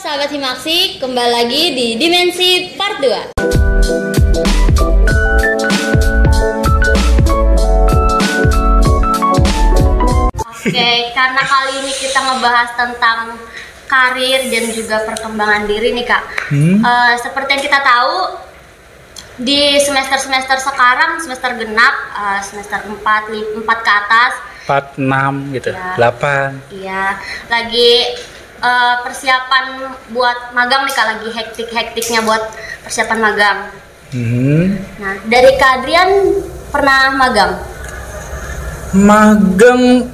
sahabat Himaksi, kembali lagi di Dimensi Part 2. Oke, karena kali ini kita ngebahas tentang karir dan juga perkembangan diri nih Kak. Seperti yang kita tahu, di semester-semester sekarang, semester genap, semester 4 ke atas 4, 6 gitu, ya, 8. Iya, lagi persiapan buat magang nih Kak, lagi hektik-hektiknya buat persiapan magang. Nah, dari Kak Adrian pernah magang? Magang,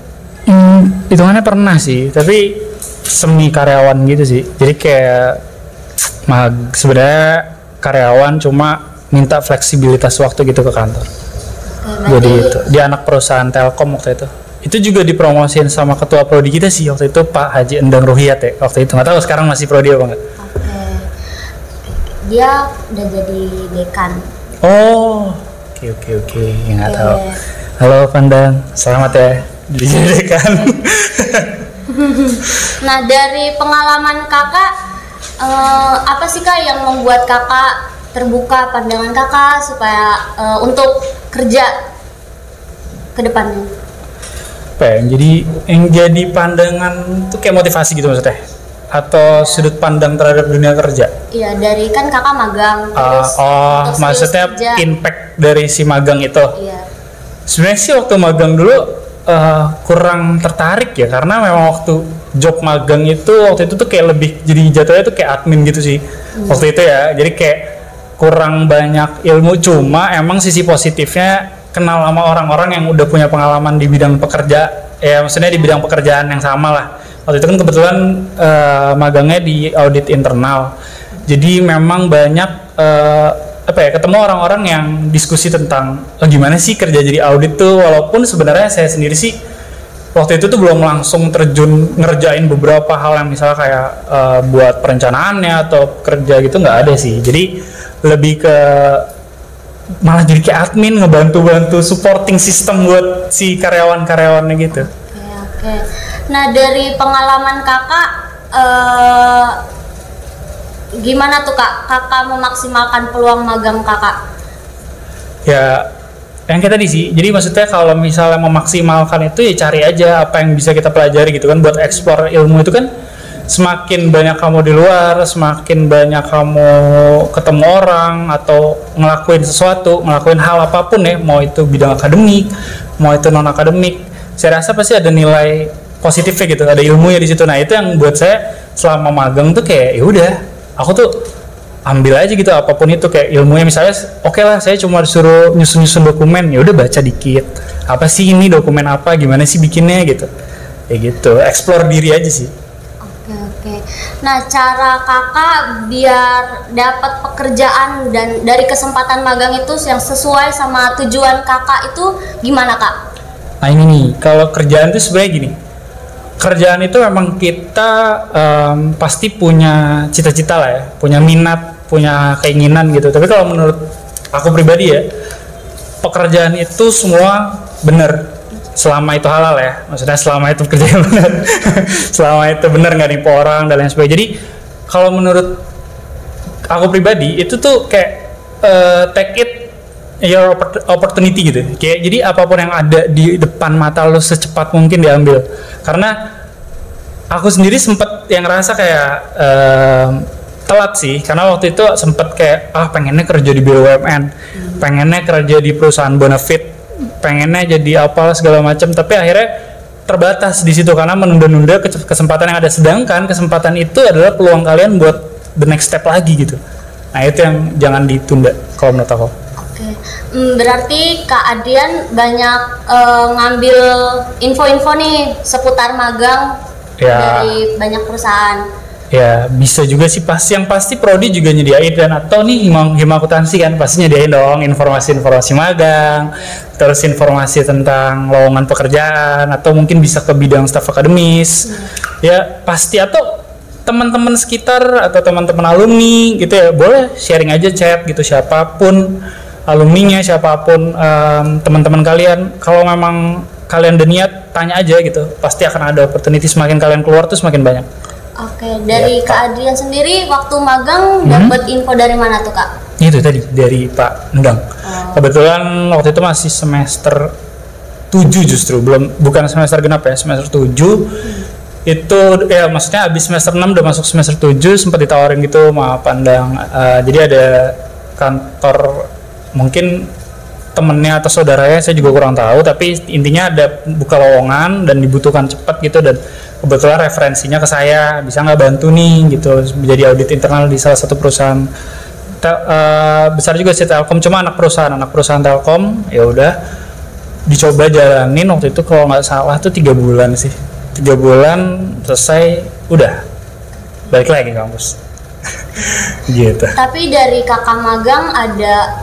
hitungannya pernah sih, tapi semi karyawan gitu sih. Jadi kayak sebenarnya karyawan cuma minta fleksibilitas waktu gitu ke kantor. Jadi itu di anak perusahaan Telkom waktu itu. Itu juga dipromosin sama ketua prodi kita sih waktu itu, Pak Haji Endang Ruhiyat ya waktu itu. Nggak tahu sekarang masih prodi apa nggak? Oke. Dia udah jadi dekan. Oh, oke. Ya, nggak tahu. Halo Pandang, selamat ya jadi dekan. Nah, dari pengalaman kakak, apa sih Kak yang membuat kakak terbuka pandangan kakak supaya untuk kerja ke depannya? Yang jadi pandangan tuh kayak motivasi gitu maksudnya? Atau sudut pandang terhadap dunia kerja? Iya, dari kan kakak magang. Maksudnya impact dari si magang itu? Iya. Sebenarnya sih waktu magang dulu kurang tertarik ya, karena memang waktu job magang itu waktu itu tuh kayak lebih jadi jatuhnya tuh kayak admin gitu sih waktu itu ya. Jadi kayak kurang banyak ilmu, cuma emang sisi positifnya kenal sama orang-orang yang udah punya pengalaman di bidang pekerja, ya maksudnya di bidang pekerjaan yang sama lah. Waktu itu kan kebetulan magangnya di audit internal, jadi memang banyak ketemu orang-orang yang diskusi tentang gimana sih kerja jadi audit tuh, walaupun sebenarnya saya sendiri sih waktu itu tuh belum langsung terjun ngerjain beberapa hal yang misalnya kayak buat perencanaannya atau kerja gitu, nggak ada sih. Jadi lebih ke malah jadi kayak admin, ngebantu supporting sistem buat si karyawan-karyawannya gitu. Oke. Nah, dari pengalaman kakak, gimana tuh Kak? Kakak memaksimalkan peluang magang kakak? Ya, yang kayak tadi sih. Jadi maksudnya kalau misalnya memaksimalkan itu ya cari aja apa yang bisa kita pelajari gitu kan, buat explore ilmu itu kan. Semakin banyak kamu di luar, semakin banyak kamu ketemu orang atau ngelakuin sesuatu, ngelakuin hal apapun ya, mau itu bidang akademik, mau itu non akademik, saya rasa pasti ada nilai positifnya gitu, ada ilmunya di situ. Nah, itu yang buat saya selama magang tuh kayak ya udah, aku tuh ambil aja gitu apapun itu, kayak ilmunya misalnya oke lah, saya cuma disuruh nyusun dokumen, ya udah baca dikit, apa sih ini dokumen apa, gimana sih bikinnya gitu, ya gitu, explore diri aja sih. Oke. Nah, cara kakak biar dapat pekerjaan dan dari kesempatan magang itu yang sesuai sama tujuan kakak itu gimana Kak? Nah ini nih, kalau kerjaan itu sebenarnya gini, kerjaan itu memang kita pasti punya cita-cita lah ya, punya minat, punya keinginan gitu. Tapi kalau menurut aku pribadi ya, pekerjaan itu semua benar selama itu halal ya, maksudnya selama itu kerja benar. Selama itu benar, nggak nipu orang dan lain sebagainya. Jadi kalau menurut aku pribadi itu tuh kayak take it your opportunity gitu, kayak jadi apapun yang ada di depan mata lo secepat mungkin diambil. Karena aku sendiri sempet yang ngerasa kayak telat sih, karena waktu itu sempet kayak pengennya kerja di BUMN, pengennya kerja di perusahaan bonafit, pengennya jadi apa segala macam, tapi akhirnya terbatas di situ karena menunda-nunda kesempatan yang ada. Sedangkan kesempatan itu adalah peluang kalian buat the next step lagi gitu. Nah, itu yang jangan ditunda kalau menurut aku. Oke. Berarti Kak Adrian banyak ngambil info-info nih seputar magang dari banyak perusahaan. Ya bisa juga sih, yang pasti prodi juga nyediain, dan atau nih hima akuntansi kan pasti nyediain dong informasi magang, terus informasi tentang lowongan pekerjaan, atau mungkin bisa ke bidang staf akademis. Ya pasti, atau teman-teman sekitar atau teman-teman alumni gitu ya, boleh sharing aja, chat gitu, siapapun alumninya, siapapun teman-teman kalian, kalau memang kalian udah niat tanya aja gitu, pasti akan ada opportunity. Semakin kalian keluar tuh semakin banyak. Oke, dari Ya, Kak Adrian sendiri waktu magang dapat info dari mana tuh Kak? Itu tadi dari Pak Endang. Kebetulan waktu itu masih semester 7 justru, bukan semester genap ya, semester 7. Itu ya maksudnya habis semester 6 udah masuk semester 7, sempat ditawarin gitu sama Pak Endang. Jadi ada kantor, mungkin temennya atau saudaranya saya juga kurang tahu, tapi intinya ada buka lowongan dan dibutuhkan cepat gitu, dan kebetulan referensinya ke saya, bisa nggak bantu nih gitu menjadi audit internal di salah satu perusahaan besar juga sih, Telkom, cuma anak perusahaan Telkom. Ya udah dicoba jalanin waktu itu, kalau nggak salah tuh 3 bulan sih, 3 bulan selesai udah balik lagi ke kampus. Gitu. Tapi dari kakak magang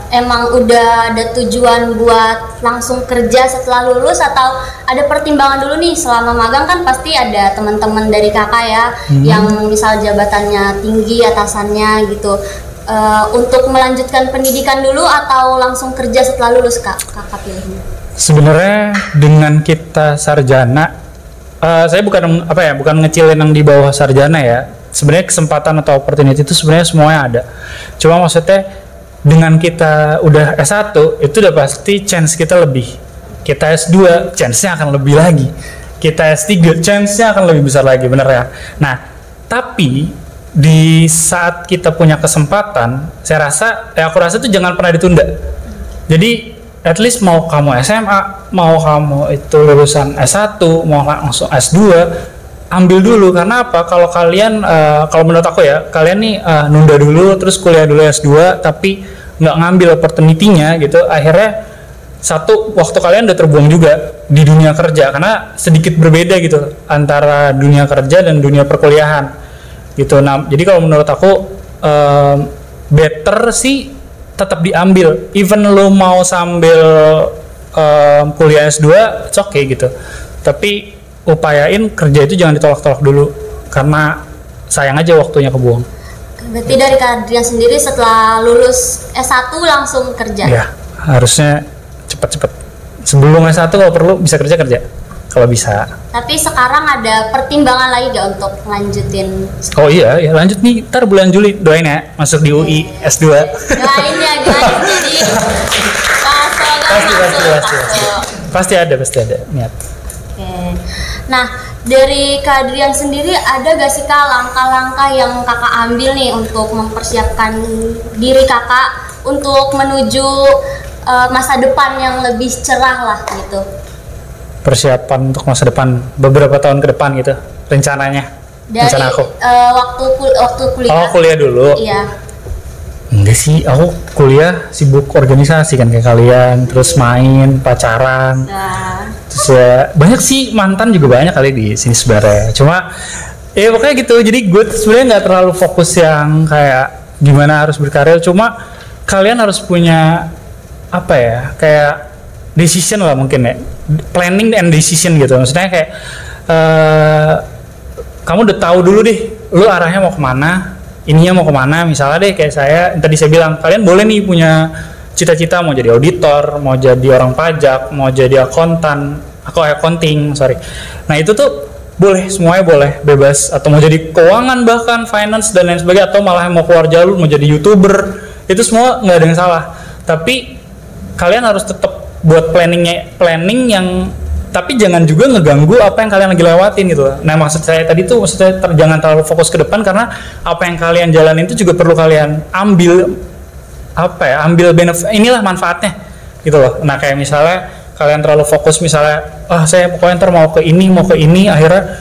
emang udah ada tujuan buat langsung kerja setelah lulus, atau ada pertimbangan dulu nih selama magang? Kan pasti ada teman-teman dari kakak ya yang misal jabatannya tinggi atasannya gitu, untuk melanjutkan pendidikan dulu atau langsung kerja setelah lulus kakak pilihnya? Sebenarnya dengan kita sarjana, saya bukan ngecilin yang di bawah sarjana ya. Sebenarnya kesempatan atau opportunity itu sebenarnya semuanya ada. Cuma maksudnya dengan kita udah S1 itu udah pasti chance kita lebih. Kita S2 chance-nya akan lebih lagi. Kita S3 chance-nya akan lebih besar lagi, bener ya. Nah, tapi di saat kita punya kesempatan, aku rasa itu jangan pernah ditunda. Jadi at least mau kamu SMA, mau kamu itu lulusan S1, mau langsung S2, ambil dulu. Karena apa? Kalau kalian kalau menurut aku ya, kalian nih nunda dulu terus kuliah dulu S2 tapi nggak ngambil opportunity-nya gitu, akhirnya satu, waktu kalian udah terbuang juga di dunia kerja, karena sedikit berbeda gitu antara dunia kerja dan dunia perkuliahan gitu. Nah, jadi kalau menurut aku better sih tetap diambil, even lo mau sambil kuliah S2 it's okay gitu, tapi upayain kerja itu jangan ditolak-tolak dulu, karena sayang aja waktunya kebuang. Berarti dari Kak Adrian sendiri setelah lulus S1 langsung kerja? Ya, harusnya cepet-cepet. Sebelum S1 kalau perlu bisa kerja kalau bisa. Tapi sekarang ada pertimbangan lagi gak untuk lanjutin? Oh iya, ya lanjut nih, ntar bulan Juli doain ya masuk di UI S2. Doain ya guys, jadi pasti ada niat. Oke. Nah, dari Kak Adrian sendiri ada gak sih Kak langkah-langkah yang kakak ambil nih untuk mempersiapkan diri kakak untuk menuju masa depan yang lebih cerah lah gitu? Persiapan untuk masa depan beberapa tahun ke depan gitu rencananya? Rencana aku waktu kuliah. Oh, kuliah dulu. Iya. Enggak sih, aku kuliah sibuk organisasi kan kayak kalian, terus main, pacaran. Terus ya banyak sih, mantan juga banyak kali di sini sebenarnya. Cuma ya pokoknya gitu. Jadi gue sebenarnya nggak terlalu fokus yang kayak gimana harus berkarir. Cuma kalian harus punya apa ya, kayak decision lah mungkin ya, planning and decision gitu. Maksudnya kayak kamu udah tahu dulu deh, lu arahnya mau kemana, ininya mau kemana. Misalnya deh kayak saya tadi saya bilang, kalian boleh nih punya cita-cita mau jadi auditor, mau jadi orang pajak, mau jadi accounting. Nah itu tuh boleh, semuanya boleh, bebas. Atau mau jadi keuangan, bahkan finance dan lain sebagainya, atau malah mau keluar jalur mau jadi YouTuber, itu semua nggak ada yang salah. Tapi kalian harus tetap buat planning yang, tapi jangan juga ngeganggu apa yang kalian lagi lewatin gitu. Nah maksud saya tadi tuh, maksudnya jangan terlalu fokus ke depan, karena apa yang kalian jalanin itu juga perlu kalian ambil benefit, inilah manfaatnya gitu loh. Nah kayak misalnya kalian terlalu fokus, misalnya saya pokoknya ntar mau ke ini, akhirnya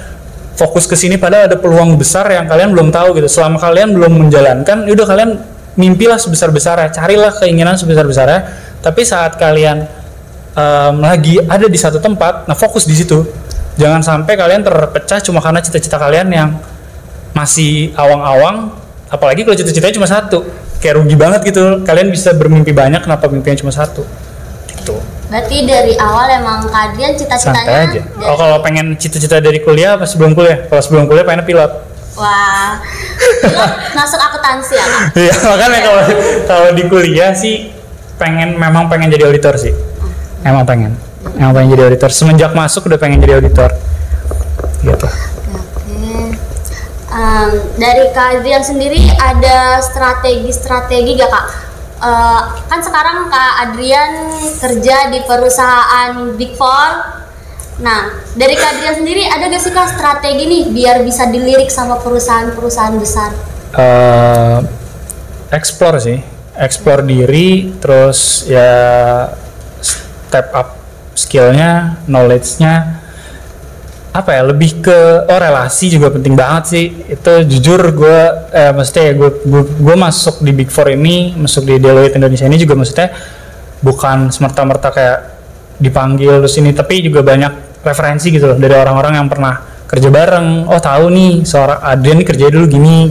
fokus ke sini padahal ada peluang besar yang kalian belum tahu gitu. Selama kalian belum menjalankan, yaudah kalian mimpilah sebesar-besarnya, carilah keinginan sebesar-besarnya. Tapi saat kalian lagi ada di satu tempat, nah fokus di situ. Jangan sampai kalian terpecah cuma karena cita-cita kalian yang masih awang-awang. Apalagi kalau cita-citanya cuma satu, kayak rugi banget gitu. Kalian bisa bermimpi banyak, kenapa mimpinya cuma satu gitu. Berarti dari awal emang Kak Adrian cita-citanya santai aja. Kalau pengen cita-cita dari kuliah apa sebelum kuliah? Kalau sebelum kuliah pengen pilot. Wah, pilot masuk akuntansi ya Kak? Iya, makanya kalau di kuliah sih memang pengen jadi auditor sih. Emang pengen jadi auditor. Semenjak masuk udah pengen jadi auditor gitu. Oke. Dari Kak Adrian sendiri ada strategi-strategi gak Kak? Kan sekarang Kak Adrian kerja di perusahaan Big Four. Nah, dari Kak Adrian sendiri ada gak sih Kak strategi nih biar bisa dilirik sama perusahaan-perusahaan besar? Explore sih, explore diri, terus ya step up skillnya, knowledge-nya, apa ya, lebih ke relasi juga penting banget sih. Itu jujur gue maksudnya ya gue masuk di Big Four ini, masuk di Deloitte Indonesia ini juga maksudnya bukan semerta-merta kayak dipanggil terus ini, tapi juga banyak referensi gitu loh dari orang-orang yang pernah kerja bareng. Oh tahu nih seorang Adrian nih kerja dulu gini.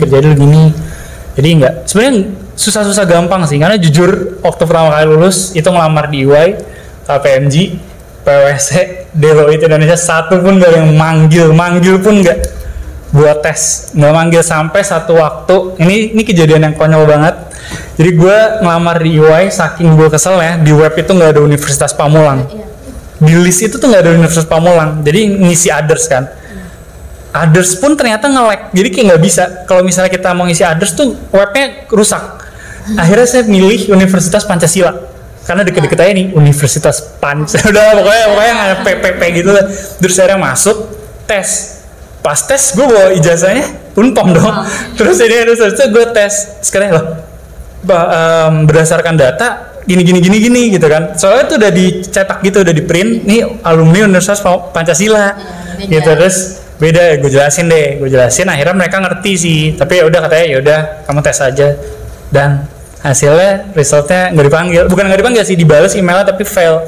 Jadi sebenarnya susah-susah gampang sih, karena jujur waktu pertama kali lulus itu ngelamar di EY, KPMG, PwC, Deloitte Indonesia, satu pun gak yang manggil pun gak buat tes, nggak manggil sampai satu waktu. Ini kejadian yang konyol banget. Jadi gue ngelamar di EY, saking gue kesel ya, di web itu nggak ada Universitas Pamulang, di list itu tuh nggak ada Universitas Pamulang, jadi ngisi others kan. Others pun ternyata nge-lag, jadi kayak nggak bisa. Kalau misalnya kita mau ngisi others tuh webnya rusak. Akhirnya saya milih Universitas Pancasila karena deket-deket aja nih Universitas udah pokoknya nggak PPP gitu lah. Terus akhirnya masuk tes. Pas tes gue bawa ijazahnya Unpam dong. Terus gue tes sekarang loh berdasarkan data gini gitu kan. Soalnya itu udah dicetak gitu, udah di print. Nih alumni Universitas Pancasila gitu. Terus beda, gue jelasin akhirnya mereka ngerti sih, tapi ya udah katanya ya udah kamu tes aja, dan hasilnya resultnya bukan nggak dipanggil sih, dibalas emailnya tapi fail.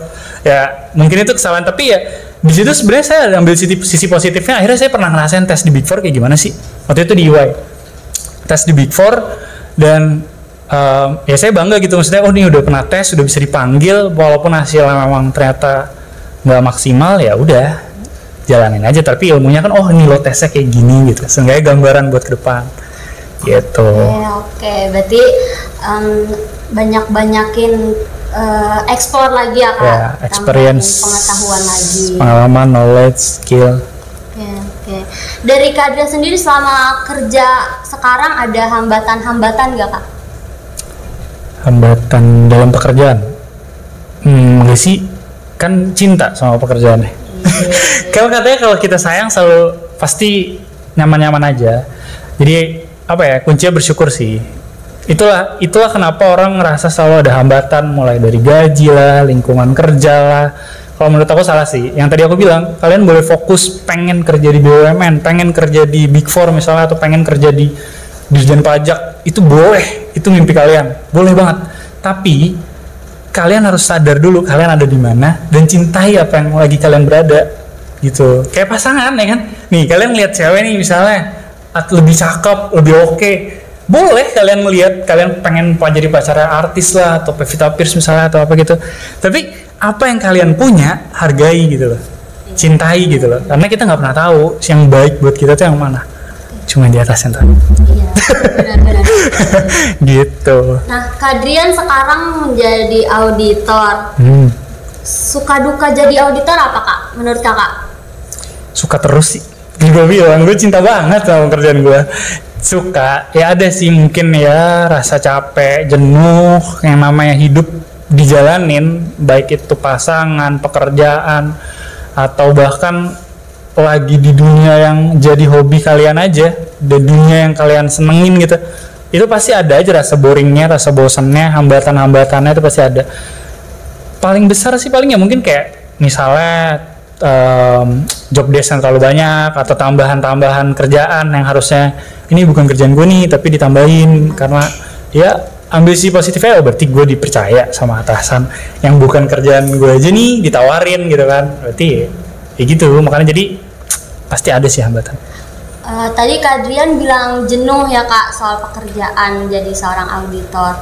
Ya mungkin itu kesalahan, tapi ya di situ sebenarnya saya ambil sisi positifnya. Akhirnya saya pernah ngerasain tes di Big Four kayak gimana sih waktu itu di EY, tes di Big Four, dan ya saya bangga gitu, maksudnya oh ini udah pernah tes, udah bisa dipanggil walaupun hasilnya memang ternyata nggak maksimal, ya udah jalanin aja, tapi ilmunya kan oh ini lo tesnya kayak gini gitu, seenggaknya gambaran buat ke depan gitu. Oke, berarti banyakin explore lagi ya Kak, experience, pengetahuan lagi, pengalaman, knowledge, skill. Oke. Dari Kak Adrian sendiri selama kerja sekarang ada hambatan-hambatan nggak Kak? Hambatan dalam pekerjaan? Nggak sih, kan cinta sama pekerjaannya. Kalau katanya kalau kita sayang selalu pasti nyaman-nyaman aja. Jadi apa ya, kuncinya bersyukur sih. Itulah kenapa orang ngerasa selalu ada hambatan, mulai dari gaji lah, lingkungan kerja lah. Kalau menurut aku salah sih. Yang tadi aku bilang, kalian boleh fokus pengen kerja di BUMN, pengen kerja di Big Four misalnya, atau pengen kerja di Dirjen Pajak, itu boleh, itu mimpi kalian, boleh banget. Tapi kalian harus sadar dulu kalian ada di mana dan cintai apa yang lagi kalian berada gitu. Kayak pasangan ya kan, nih kalian lihat cewek nih misalnya lebih cakep, lebih oke, boleh kalian melihat kalian pengen jadi pacar artis lah atau Pevita Pierce misalnya atau apa gitu, tapi apa yang kalian punya hargai gitu loh, cintai gitu loh, karena kita nggak pernah tahu yang baik buat kita tuh yang mana, cuma di atasnya tuh. Iya, benar-benar. Gitu. Nah, Kak Adrian sekarang menjadi auditor. Suka duka jadi auditor apa Kak? Menurut Kakak? Suka terus sih. Gue bilang gue cinta banget sama kerjaan gue. Suka, ya ada sih mungkin ya rasa capek, jenuh, yang namanya hidup dijalanin, baik itu pasangan, pekerjaan, atau bahkan lagi di dunia yang jadi hobi kalian aja, di dunia yang kalian senengin gitu, itu pasti ada aja rasa boringnya, rasa bosannya, hambatan-hambatannya itu pasti ada. Paling besar sih paling ya mungkin kayak misalnya job desk yang terlalu banyak, atau tambahan-tambahan kerjaan yang harusnya ini bukan kerjaan gue nih tapi ditambahin, karena ya ambil sih positifnya, berarti gue dipercaya sama atasan yang bukan kerjaan gue aja nih ditawarin gitu kan, berarti ya gitu. Makanya jadi pasti ada sih hambatan. Tadi Kak Adrian bilang jenuh ya Kak soal pekerjaan jadi seorang auditor.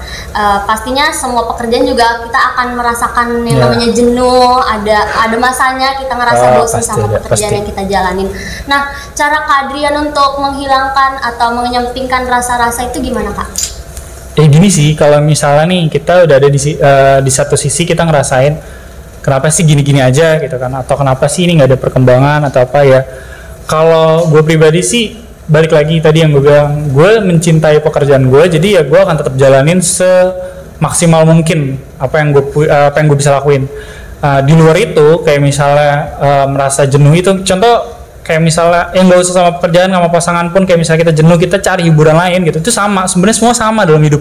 Pastinya semua pekerjaan juga kita akan merasakan yang namanya jenuh. Ada masanya kita ngerasa bosan sama pekerjaan yang kita jalanin. Nah, cara Kak Adrian untuk menghilangkan atau menyampingkan rasa-rasa itu gimana Kak? Gini sih, kalau misalnya nih kita udah ada di satu sisi kita ngerasain kenapa sih gini-gini aja gitu kan, atau kenapa sih ini nggak ada perkembangan atau apa ya. Kalau gue pribadi sih balik lagi tadi yang gue bilang, gue mencintai pekerjaan gue, jadi ya gue akan tetap jalanin semaksimal mungkin apa yang gue bisa lakuin. Di luar itu kayak misalnya merasa jenuh itu, contoh kayak misalnya yang nggak usah sama pekerjaan, sama pasangan pun, kayak misalnya kita jenuh, kita cari hiburan lain gitu. Itu sama, sebenarnya semua sama dalam hidup,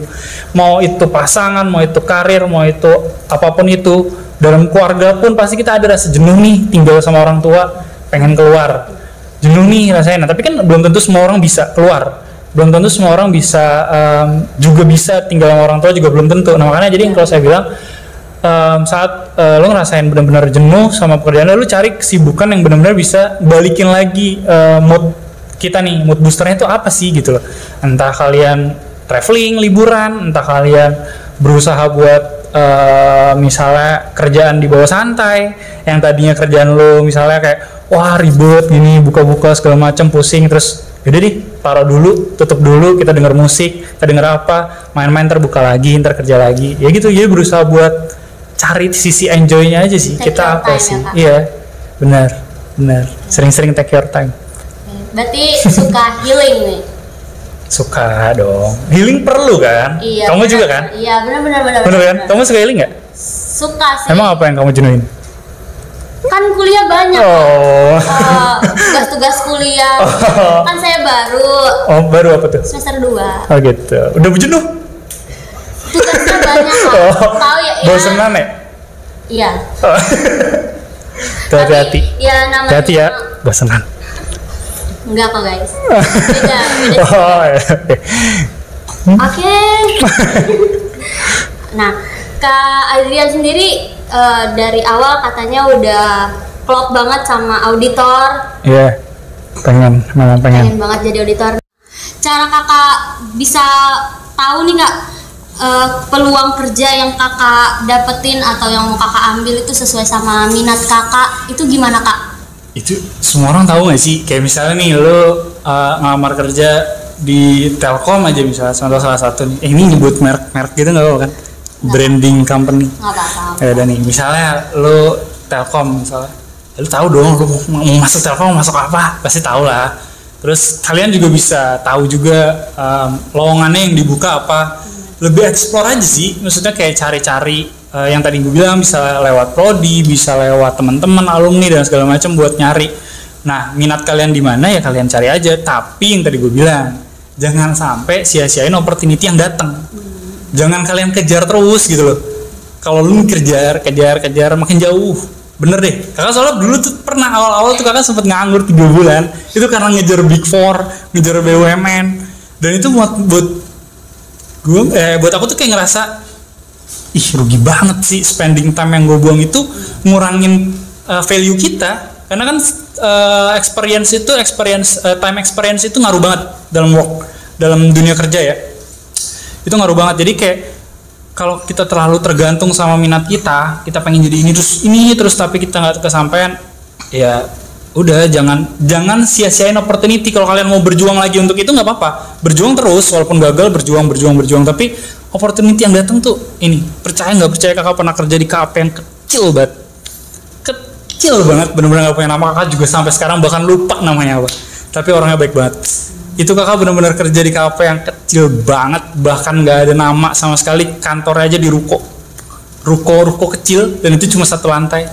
mau itu pasangan, mau itu karir, mau itu apapun itu. Dalam keluarga pun pasti kita ada rasa jenuh nih, tinggal sama orang tua pengen keluar, jenuh nih rasanya. Nah, tapi kan belum tentu semua orang bisa keluar, belum tentu semua orang bisa juga bisa tinggal sama orang tua, juga belum tentu. Nah, makanya jadi kalau saya bilang saat lo ngerasain benar-benar jenuh sama pekerjaan lo cari kesibukan yang benar-benar bisa balikin lagi mood kita nih, mood boosternya itu apa sih gitu loh. Entah kalian traveling, liburan, entah kalian berusaha buat misalnya kerjaan di bawah santai, yang tadinya kerjaan lo misalnya kayak wah ribet gini, buka-buka segala macam, pusing, terus yaudah deh taruh dulu, tutup dulu, kita denger musik, kita denger apa, main-main, terbuka lagi, ntar kerja lagi, ya gitu. Jadi berusaha buat cari sisi enjoy-nya aja sih. Take kita apa time, sih? Ya, iya, benar. Sering-sering take your time. Berarti suka healing nih? Suka dong. Healing perlu kan? Iya. Kamu bener, juga kan? Iya, benar. Bener kan? Kamu suka healing nggak? Suka sih. Emang apa yang kamu jenuhin? Kan kuliah banyak. Tugas-tugas kuliah. Kan saya baru. Oh, baru apa tuh? Semester 2. Oh gitu. Udah jenuh? Tugasnya banyak kan. Tahu ya? Bosenan ya? Iya. Hati-hati. Ya namanya. Hati ya, bosenan. Enggak kok guys. Beda. Oh, iya. Oke. Nah, Kak Adrian sendiri dari awal katanya udah klop banget sama auditor. Iya. Pengen Banget jadi auditor. Cara kakak bisa tahu nih Kak, peluang kerja yang kakak dapetin atau yang mau kakak ambil itu sesuai sama minat kakak, itu gimana Kak? Itu semua orang tahu nggak sih? Kayak misalnya nih lo ngelamar kerja di Telkom aja misalnya, contoh salah satu nih. Ini nyebut merek gitu nggak apa kan? Branding company. Nggak apa-apa. Ya udah nih, misalnya lo Telkom misalnya, lo tahu dong lo mau masuk Telkom mau masuk apa? Pasti tahu lah. Terus kalian juga bisa tahu juga lowongannya yang dibuka apa. Lebih explore aja sih, maksudnya kayak cari-cari yang tadi gue bilang, bisa lewat prodi, bisa lewat teman-teman, alumni dan segala macam buat nyari. Nah, minat kalian di mana ya kalian cari aja. Tapi yang tadi gue bilang, jangan sampai sia-siain opportunity yang datang. Jangan kalian kejar terus gitu loh. Kalau lu kejar makin jauh. Bener deh. Kakak soalnya dulu tuh pernah awal-awal tuh kakak sempet nganggur 3 bulan. Itu karena ngejar Big Four, ngejar BUMN. Dan itu buat aku tuh kayak ngerasa rugi banget sih, spending time yang gue buang itu ngurangin value kita, karena kan time experience itu ngaruh banget dalam dunia kerja ya, itu ngaruh banget. Jadi kayak kalau kita terlalu tergantung sama minat kita pengen jadi ini terus tapi kita nggak kesampaian, ya udah jangan sia-siain opportunity. Kalau kalian mau berjuang lagi untuk itu nggak apa-apa, berjuang terus walaupun gagal, berjuang, tapi opportunity yang datang tuh ini, percaya nggak percaya, kakak pernah kerja di KP yang kecil banget, bener-bener nggak punya nama, kakak juga sampai sekarang bahkan lupa namanya apa, tapi orangnya baik banget. Itu kakak bener-bener kerja di KP yang kecil banget, bahkan nggak ada nama sama sekali, kantornya aja di ruko kecil, dan itu cuma 1 lantai.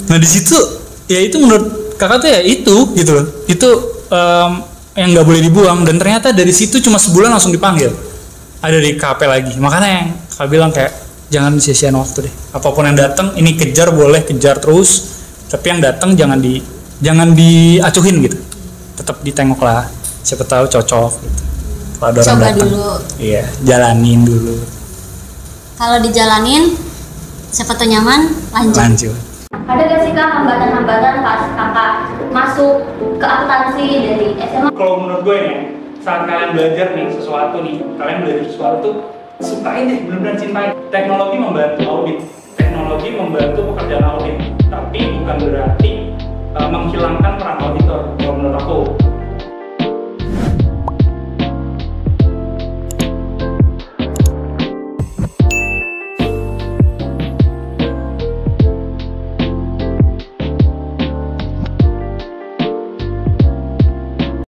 Nah di situ ya itu menurut kakak tuh ya itu gitu loh, itu yang nggak boleh dibuang. Dan ternyata dari situ cuma sebulan langsung dipanggil, ada di KP lagi. Makanya yang kakak bilang kayak jangan sia-siain waktu deh, apapun yang datang ini kejar, boleh kejar terus, tapi yang datang jangan diacuhin gitu, tetap ditengok lah, siapa tahu cocok gitu. Kalau ada orang datang, iya jalanin dulu. Kalau dijalanin siapa tahu nyaman, lanjut. Ada gak sih Kak hambatan-hambatan pas kakak masuk ke akuntansi dari SMA? Kalau menurut gue nih, saat kalian belajar sesuatu, sukain deh, benar-benar cintai. Teknologi membantu audit, teknologi membantu pekerjaan audit, tapi bukan berarti menghilangkan peran auditor. Kalau menurut aku,